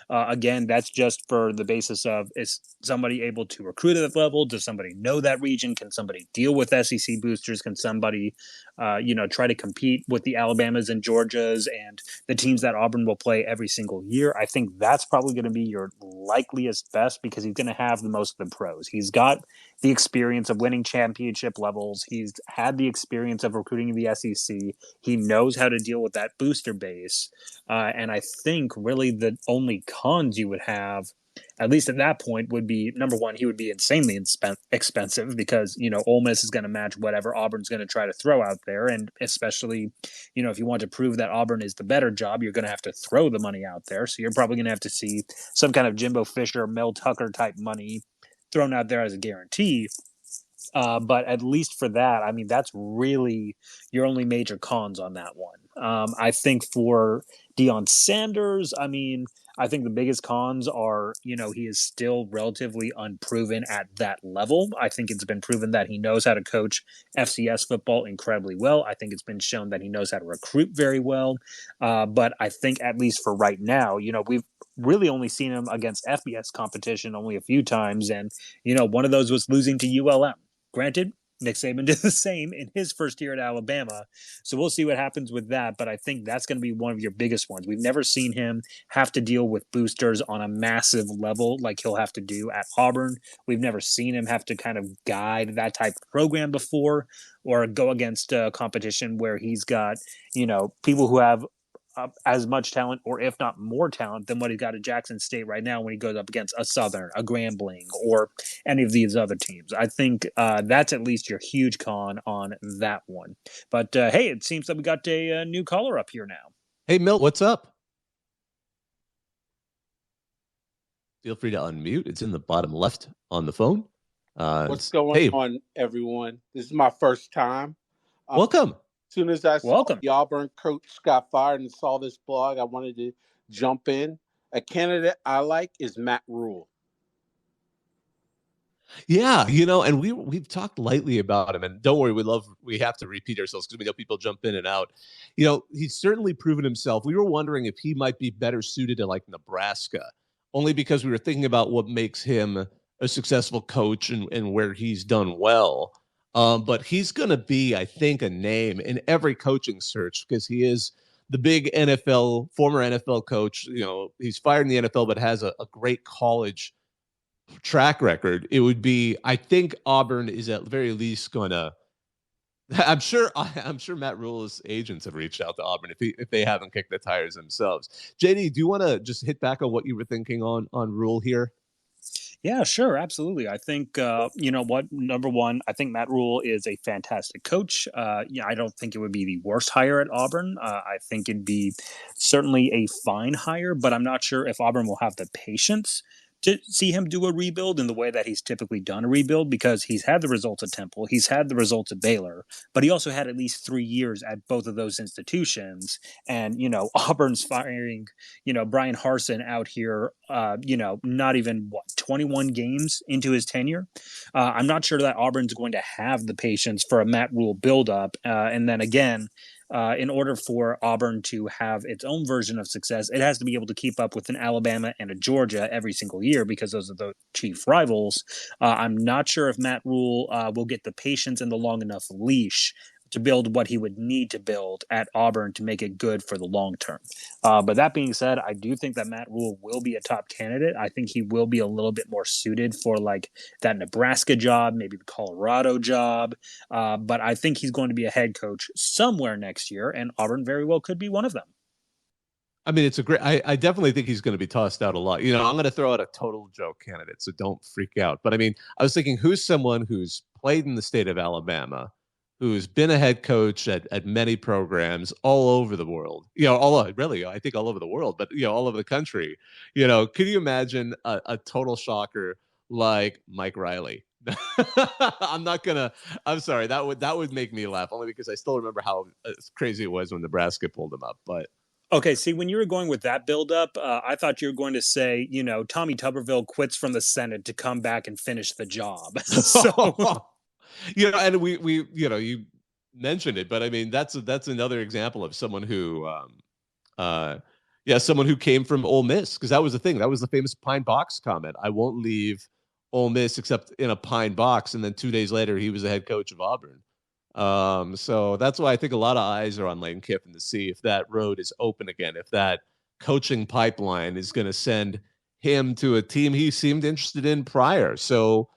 Again, that's just for the basis of, is somebody able to recruit at that level? Does somebody know that region? Can somebody deal with SEC boosters? Can somebody, try to compete with the Alabamas and Georgias and the teams that Auburn will play every single year? I think that's probably going to be your likeliest best because he's going to have the most of the pros. He's got the experience of winning championship levels. He's had the experience of recruiting in the SEC. He knows how to deal with that booster base. And I think really the only cons you would have, at least at that point, would be, number one, he would be insanely expensive because, Ole Miss is going to match whatever Auburn's going to try to throw out there. And especially, if you want to prove that Auburn is the better job, you're going to have to throw the money out there. So you're probably going to have to see some kind of Jimbo Fisher, Mel Tucker type money thrown out there as a guarantee. But at least for that, I mean, that's really your only major cons on that one. I think for Deion Sanders, I mean, I think the biggest cons are, he is still relatively unproven at that level. I think it's been proven that he knows how to coach FCS football incredibly well. I think it's been shown that he knows how to recruit very well. But I think at least for right now, we've really only seen him against FBS competition only a few times. And, one of those was losing to ULM. Granted, Nick Saban did the same in his first year at Alabama. So we'll see what happens with that. But I think that's going to be one of your biggest ones. We've never seen him have to deal with boosters on a massive level like he'll have to do at Auburn. We've never seen him have to kind of guide that type of program before or go against a competition where he's got, people who have as much talent, or if not more talent, than what he's got at Jackson State right now when he goes up against a Southern, a Grambling, or any of these other teams. I think that's at least your huge con on that one. But hey, it seems that we got a new caller up here now. Hey, Milt, what's up? Feel free to unmute. It's in the bottom left on the phone. What's going on, everyone? This is my first time. Welcome. As soon as I saw the Auburn coach got fired and saw this blog, I wanted to jump in. A candidate I like is Matt Rule. Yeah, and we've talked lightly about him, and don't worry, we have to repeat ourselves because we know people jump in and out. He's certainly proven himself. We were wondering if he might be better suited to like Nebraska, only because we were thinking about what makes him a successful coach and where he's done well. But he's going to be, I think, a name in every coaching search because he is the big former NFL coach. He's fired in the NFL, but has a great college track record. It would be, I think Auburn is at the very least going to, I'm sure Matt Rule's agents have reached out to Auburn if they haven't kicked the tires themselves. JD, do you want to just hit back on what you were thinking on Rule here? Yeah, sure. Absolutely. I think, number one, I think Matt Rule is a fantastic coach. I don't think it would be the worst hire at Auburn. I think it'd be certainly a fine hire, but I'm not sure if Auburn will have the patience to see him do a rebuild in the way that he's typically done a rebuild because he's had the results at Temple, he's had the results at Baylor, but he also had at least 3 years at both of those institutions. And, Auburn's firing, Bryan Harsin out here, not even 21 games into his tenure. I'm not sure that Auburn's going to have the patience for a Matt Rule buildup. And then again, in order for Auburn to have its own version of success, it has to be able to keep up with an Alabama and a Georgia every single year because those are the chief rivals. I'm not sure if Matt Rule will get the patience and the long enough leash to build what he would need to build at Auburn to make it good for the long term. But that being said, I do think that Matt Rule will be a top candidate. I think he will be a little bit more suited for like that Nebraska job, maybe the Colorado job. But I think he's going to be a head coach somewhere next year, and Auburn very well could be one of them. I mean, it's a great. I definitely think he's going to be tossed out a lot. I'm going to throw out a total joke candidate, so don't freak out. But I mean, I was thinking, who's someone who's played in the state of Alabama, who's been a head coach at many programs all over the world, I think all over the world, but, all over the country, could you imagine a total shocker like Mike Riley? I'm sorry. That would make me laugh only because I still remember how crazy it was when Nebraska pulled him up, but. Okay, see, when you were going with that buildup, I thought you were going to say, Tommy Tuberville quits from the Senate to come back and finish the job. So And we you mentioned it, but I mean that's another example of someone who someone who came from Ole Miss, because that was the thing. That was the famous pine box comment. I won't leave Ole Miss except in a pine box. And then 2 days later, he was the head coach of Auburn. So that's why I think a lot of eyes are on Lane Kiffin to see if that road is open again, if that coaching pipeline is going to send him to a team he seemed interested in prior. So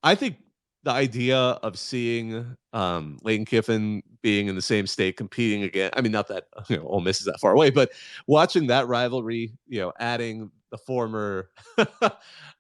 I think the idea of seeing Lane Kiffin being in the same state competing again, I mean, not that Ole Miss is that far away, but watching that rivalry, adding the former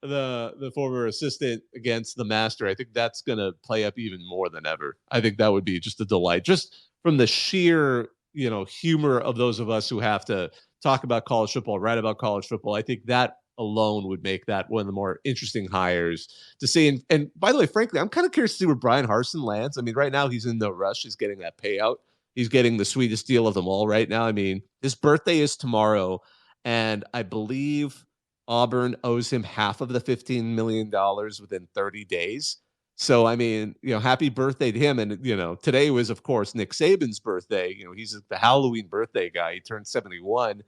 the former assistant against the master, I think that's going to play up even more than ever. I think that would be just a delight, just from the sheer humor of those of us who have to talk about college football, write about college football. I think that alone would make that one of the more interesting hires to see. And by the way, frankly, I'm kind of curious to see where Bryan Harsin lands. I mean, right now he's in no rush. He's getting that payout. He's getting the sweetest deal of them all right now. I mean, his birthday is tomorrow, and I believe Auburn owes him half of the $15 million within 30 days. So, I mean, happy birthday to him. And, today was, of course, Nick Saban's birthday. He's the Halloween birthday guy. He turned 71.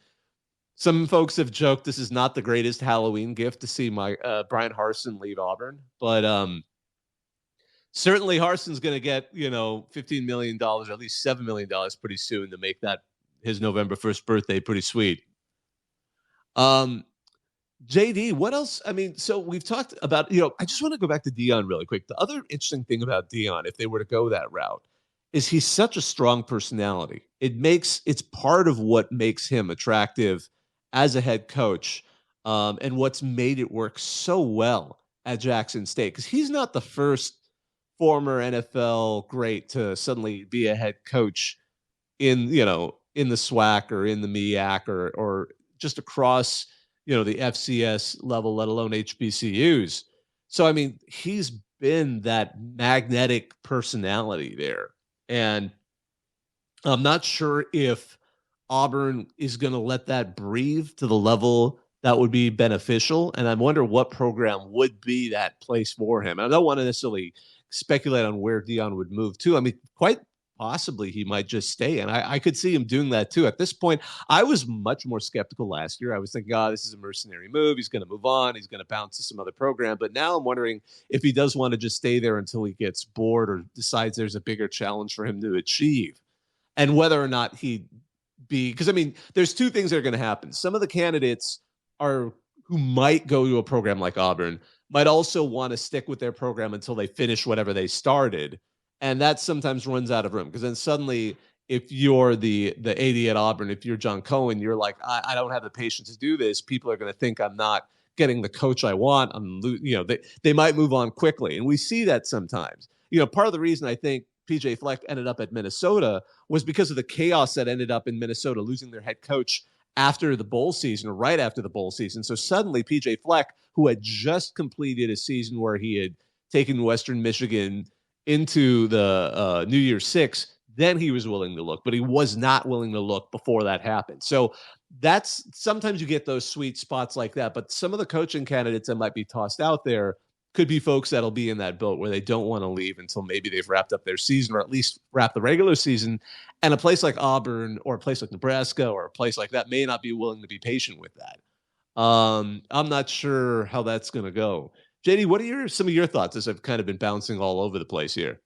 Some folks have joked this is not the greatest Halloween gift to see my Bryan Harsin leave Auburn, but certainly Harsin's going to get $15 million, or at least $7 million pretty soon to make that his November 1st birthday pretty sweet. JD, what else? I mean, so we've talked about, I just want to go back to Deion really quick. The other interesting thing about Deion, if they were to go that route, is he's such a strong personality. It's part of what makes him attractive as a head coach, and what's made it work so well at Jackson State, because he's not the first former NFL great to suddenly be a head coach in the SWAC or in the MEAC or just across the FCS level, let alone HBCUs. So I mean, he's been that magnetic personality there, and I'm not sure if Auburn is going to let that breathe to the level that would be beneficial. And I wonder what program would be that place for him. I don't want to necessarily speculate on where Deion would move to. I mean, quite possibly he might just stay. And I could see him doing that too. At this point, I was much more skeptical last year. I was thinking, this is a mercenary move. He's going to move on. He's going to bounce to some other program. But now I'm wondering if he does want to just stay there until he gets bored or decides there's a bigger challenge for him to achieve. And whether or not he'd be, because I mean, there's two things that are going to happen. Some of the candidates who might go to a program like Auburn might also want to stick with their program until they finish whatever they started. And that sometimes runs out of room, because then suddenly, if you're the AD at Auburn, if you're John Cohen, you're like, I don't have the patience to do this. People are going to think I'm not getting the coach I want. They might move on quickly. And we see that sometimes. Part of the reason I think PJ Fleck ended up at Minnesota was because of the chaos that ended up in Minnesota losing their head coach after the bowl season, or right after the bowl season. So suddenly PJ Fleck, who had just completed a season where he had taken Western Michigan into the New Year's Six, then he was willing to look, but he was not willing to look before that happened. So that's, sometimes you get those sweet spots like that, but some of the coaching candidates that might be tossed out there could be folks that'll be in that boat where they don't want to leave until maybe they've wrapped up their season, or at least wrap the regular season. And a place like Auburn or a place like Nebraska or a place like that may not be willing to be patient with that. I'm not sure how that's going to go. JD, what are some of your thoughts, as I've kind of been bouncing all over the place here?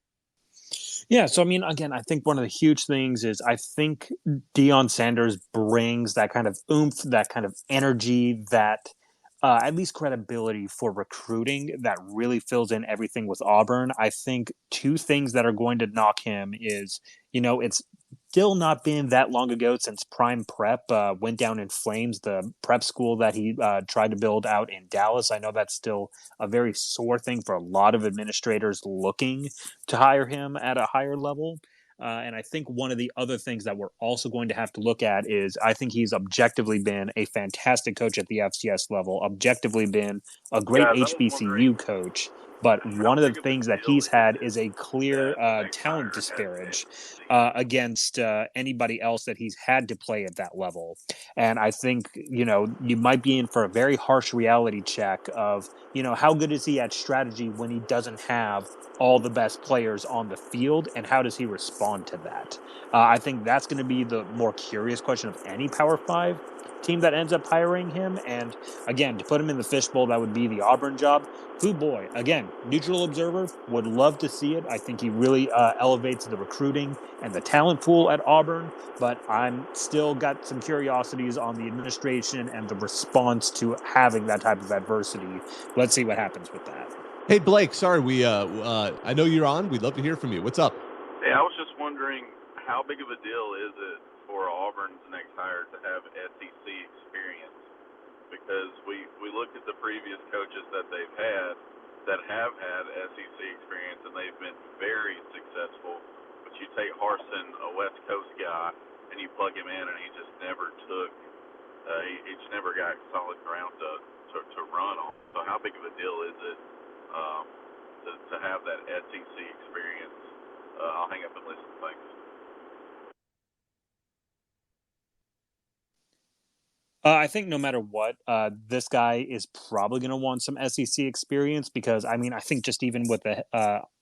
Yeah, so I mean, again, I think one of the huge things is I think Deion Sanders brings that kind of oomph, that kind of energy, that at least credibility for recruiting that really fills in everything with Auburn. I think two things that are going to knock him is, it's still not been that long ago since Prime Prep went down in flames, the prep school that he tried to build out in Dallas. I know that's still a very sore thing for a lot of administrators looking to hire him at a higher level. And I think one of the other things that we're also going to have to look at is, I think he's objectively been a fantastic coach at the FCS level, objectively been a great HBCU coach. But one of the things that he's had is a clear talent disparage against anybody else that he's had to play at that level. And I think, you might be in for a very harsh reality check of, how good is he at strategy when he doesn't have all the best players on the field, and how does he respond to that? I think that's going to be the more curious question of any Power 5 team that ends up hiring him. And again, to put him in the fishbowl, that would be the Auburn job. Who boy, again, neutral observer, would love to see it. I think he really elevates the recruiting and the talent pool at Auburn, but I'm still got some curiosities on the administration and the response to having that type of adversity. Let's see what happens with that. Hey, Blake, sorry, I know you're on. We'd love to hear from you. What's up? Hey, I was just wondering, how big of a deal is it for Auburn's next hire to have SEC experience? Because we looked at the previous coaches that they've had that have had SEC experience, and they've been very successful. But you take Harsin, a West Coast guy, and you plug him in, and he just never took he just never got solid ground to run on. So how big of a deal is it to have that SEC experience? I'll hang up and listen. Thanks. I think no matter what, this guy is probably going to want some SEC experience because, I think just even with the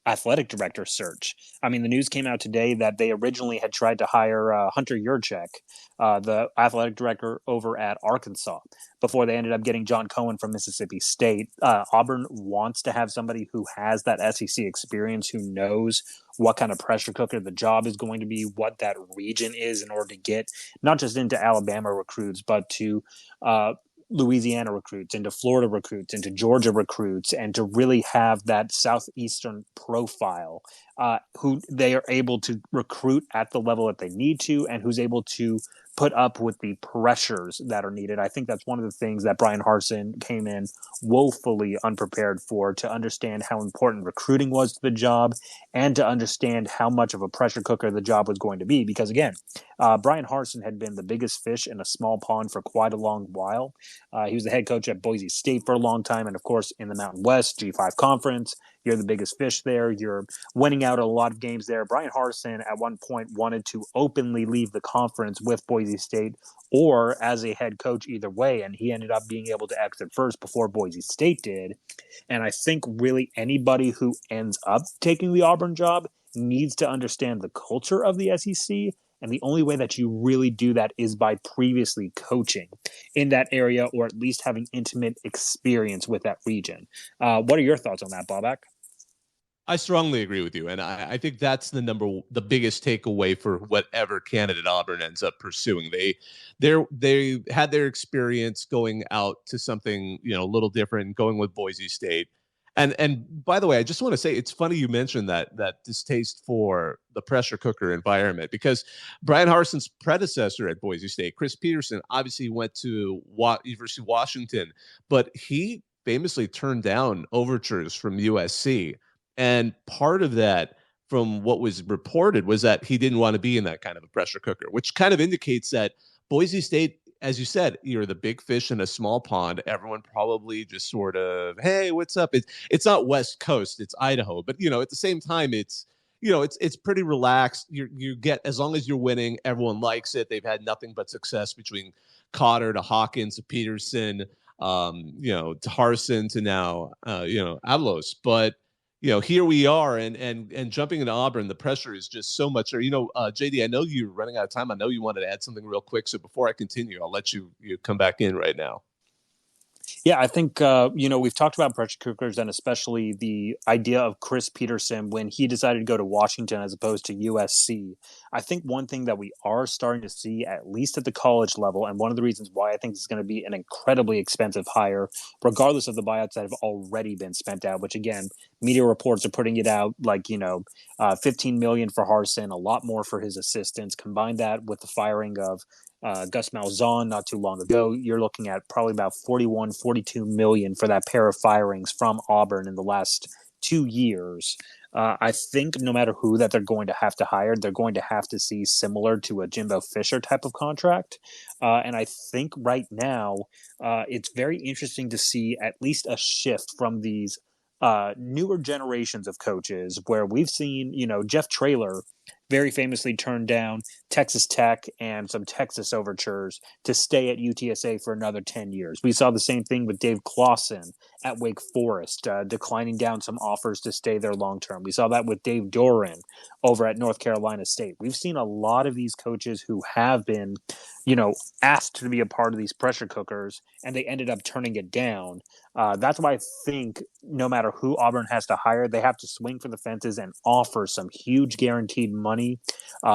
athletic director search, the news came out today that they originally had tried to hire Hunter Yurchek, the athletic director over at Arkansas, before they ended up getting John Cohen from Mississippi State. Auburn wants to have somebody who has that SEC experience, who knows what kind of pressure cooker the job is going to be, what that region is, in order to get not just into Alabama recruits, but to Louisiana recruits, into Florida recruits, into Georgia recruits, and to really have that Southeastern profile, who they are able to recruit at the level that they need to, and who's able to put up with the pressures that are needed. I think that's one of the things that Bryan Harsin came in woefully unprepared for, to understand how important recruiting was to the job and to understand how much of a pressure cooker the job was going to be. Because again, Bryan Harsin had been the biggest fish in a small pond for quite a long while. He was the head coach at Boise State for a long time. And of course, in the Mountain West G5 conference, you're the biggest fish there. You're winning out a lot of games there. Bryan Harsin at one point wanted to openly leave the conference with Boise State or as a head coach, either way. And he ended up being able to exit first before Boise State did. And I think really anybody who ends up taking the Auburn job needs to understand the culture of the SEC. And the only way that you really do that is by previously coaching in that area, or at least having intimate experience with that region. What are your thoughts on that, Bobak? I strongly agree with you, and I think that's the biggest takeaway for whatever candidate Auburn ends up pursuing. They had their experience going out to something a little different, going with Boise State. And by the way, I just want to say it's funny you mentioned that distaste for the pressure cooker environment, because Bryan Harsin's predecessor at Boise State, Chris Peterson, obviously went to University of Washington, but he famously turned down overtures from USC. And part of that, from what was reported, was that he didn't want to be in that kind of a pressure cooker, which kind of indicates that Boise State, as you said, you're the big fish in a small pond. Everyone probably just sort of, hey, what's up? It's not West Coast, it's Idaho, but at the same time, it's pretty relaxed. You get, as long as you're winning, everyone likes it. They've had nothing but success between Cotter to Hawkins to Peterson, to Harsin to now, Avalos, but. Here we are, and jumping into Auburn, the pressure is just so much. JD, I know you're running out of time. I know you wanted to add something real quick. So before I continue, I'll let you come back in right now. Yeah, I think, we've talked about pressure cookers, and especially the idea of Chris Peterson when he decided to go to Washington as opposed to USC. I think one thing that we are starting to see, at least at the college level, and one of the reasons why I think this is going to be an incredibly expensive hire, regardless of the buyouts that have already been spent out, which again, media reports are putting it out like, $15 million for Harsin, a lot more for his assistants. Combine that with the firing of Gus Malzahn not too long ago, you're looking at probably about 41, 42 million for that pair of firings from Auburn in the last 2 years. I think no matter who that they're going to have to hire, they're going to have to see similar to a Jimbo Fisher type of contract. And I think right now it's very interesting to see at least a shift from these newer generations of coaches where we've seen, Jeff Traylor very famously turned down Texas Tech and some Texas overtures to stay at UTSA for another 10 years. We saw the same thing with Dave Clawson at Wake Forest, declining down some offers to stay there long term. We saw that with Dave Doran over at North Carolina State. We've seen a lot of these coaches who have been, asked to be a part of these pressure cookers, and they ended up turning it down. That's why I think no matter who Auburn has to hire, they have to swing for the fences and offer some huge guaranteed money,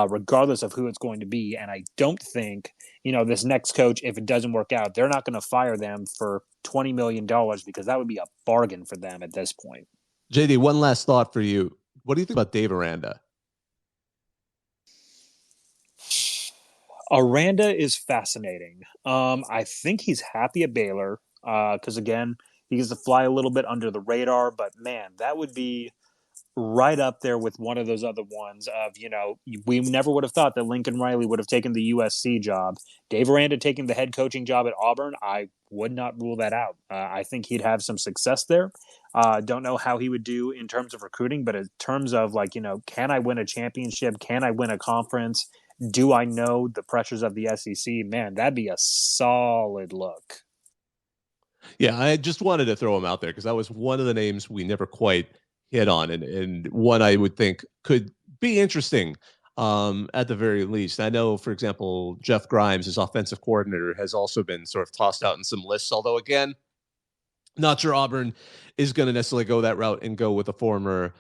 regardless of who it's going to be. And I don't think, this next coach, if it doesn't work out, they're not going to fire them for $20 million because that would be a bargain for them at this point. JD, one last thought for you. What do you think about Dave Aranda? Aranda is fascinating. I think he's happy at Baylor because, again, he gets to fly a little bit under the radar. But, man, that would be right up there with one of those other ones of, we never would have thought that Lincoln Riley would have taken the USC job. Dave Aranda taking the head coaching job at Auburn, I would not rule that out. I think he'd have some success there. Don't know how he would do in terms of recruiting, but in terms of can I win a championship? Can I win a conference? Do I know the pressures of the SEC? Man, that'd be a solid look. Yeah, I just wanted to throw him out there because that was one of the names we never quite hit on, and one I would think could be interesting at the very least. I know, for example, Jeff Grimes, his offensive coordinator, has also been sort of tossed out in some lists, although, again, not sure Auburn is going to necessarily go that route and go with a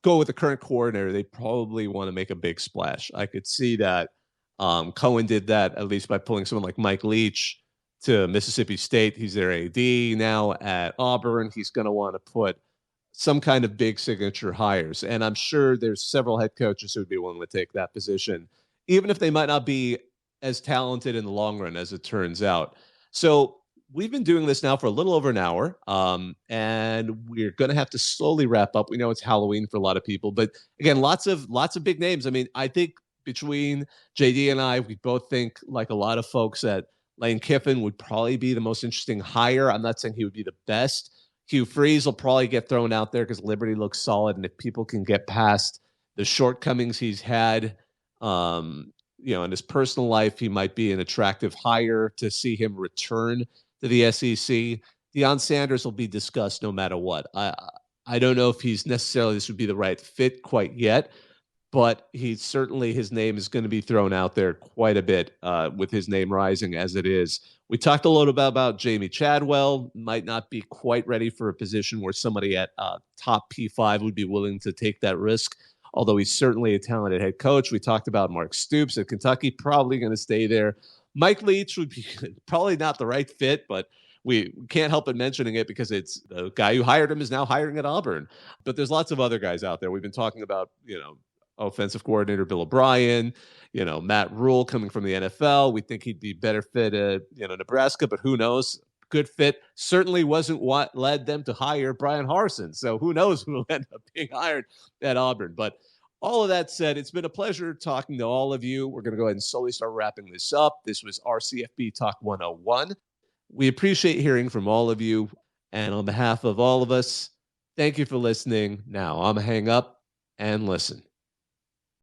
go with the current coordinator. They probably want to make a big splash. I could see that. Cohen did that, at least by pulling someone like Mike Leach to Mississippi State. He's their AD now at Auburn. He's going to want to put some kind of big signature hires. And I'm sure there's several head coaches who would be willing to take that position, even if they might not be as talented in the long run, as it turns out. So we've been doing this now for a little over an hour, and we're going to have to slowly wrap up. We know it's Halloween for a lot of people, but again, lots of big names. I mean, I think between JD and I, we both think, like a lot of folks, that Lane Kiffin would probably be the most interesting hire. I'm not saying he would be the best. Hugh Freeze will probably get thrown out there because Liberty looks solid, and if people can get past the shortcomings he's had, in his personal life, he might be an attractive hire to see him return to the SEC. Deion Sanders will be discussed no matter what. I don't know if this would be the right fit quite yet, but his name is going to be thrown out there quite a bit with his name rising as it is. We talked a little bit about Jamie Chadwell. Might not be quite ready for a position where somebody at top P5 would be willing to take that risk, although he's certainly a talented head coach. We talked about Mark Stoops at Kentucky, probably going to stay there. Mike Leach would be probably not the right fit, but we can't help but mentioning it because it's the guy who hired him is now hiring at Auburn. But there's lots of other guys out there. We've been talking about, offensive coordinator Bill O'Brien, Matt Rule coming from the NFL. We think he'd be better fit at, Nebraska, but who knows? Good fit. Certainly wasn't what led them to hire Bryan Harsin. So who knows who will end up being hired at Auburn. But all of that said, it's been a pleasure talking to all of you. We're going to go ahead and slowly start wrapping this up. This was our CFB Talk 101. We appreciate hearing from all of you. And on behalf of all of us, thank you for listening. Now I'm going to hang up and listen.